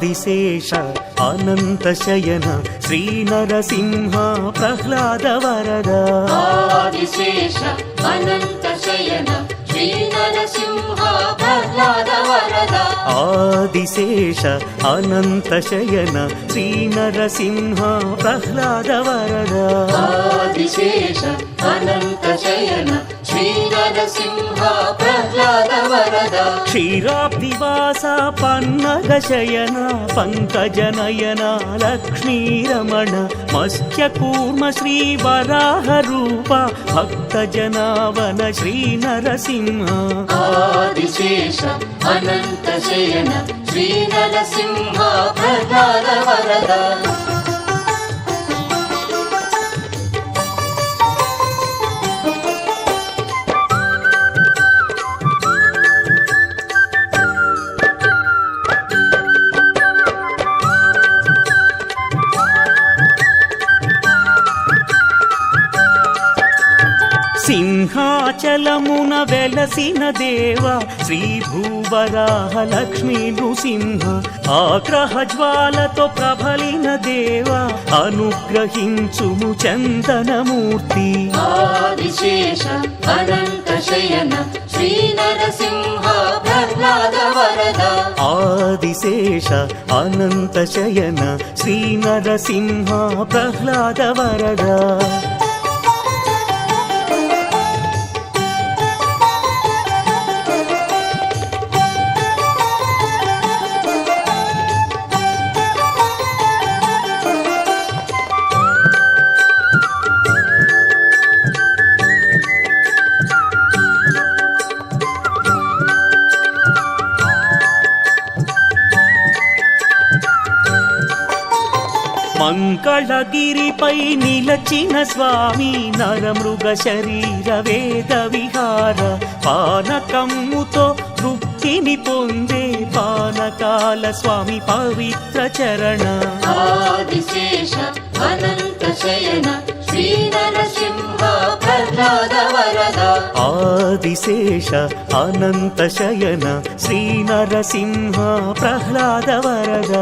ఆదిశేష అనంత శయన శ్రీ నరసింహ ప్రహ్లాద వరద ఆదిశేష అనంత శయన శ్రీ నరసింహ ప్రహ్లాద వరద ఆదిశేష అనంత శయన శ్రీ నరసింహ ప్రహ్లాద వరద ఆదిశేష అనంత శయన శ్రీ నరసింహ ప్రహ్లాద వరద క్షీరాబ్దివాస పన్నగ శయన పంకజ నయన లక్ష్మీరమణ మత్స్య కూర్మ శ్రీ వరాహ రూప భక్త జనావన శ్రీ నరసింహ ఆదిశేష అనంత శయన శ్రీ నరసింహ ప్రహ్లాద వరద సింహాచలమున వెలసిన దేవ శ్రీ భూవరాహ లక్ష్మీ నృసింహ ఆగ్రహ జ్వాలతో ప్రబలిన దేవ అనుగ్రహించుము చందనమూర్తి ఆదిశేష అనంత శయన శ్రీ నరసింహ ప్రహ్లాద వరద ఆదిశేష అనంత శయన శ్రీ నరసింహ ప్రహ్లాద వరద మంగళగిరిపై నిలచిన స్వామి నరమృగ శరీర వేద విహార పానకమ్ముతో తృప్తిని పొందే పానకాల స్వామి పవిత్ర చరణ ఆదిశేష అనంత శయన శ్రీ నరసింహ ప్రహ్లాద వరద ఆదిశేష అనంత శయన శ్రీ నరసింహ ప్రహ్లాద వరద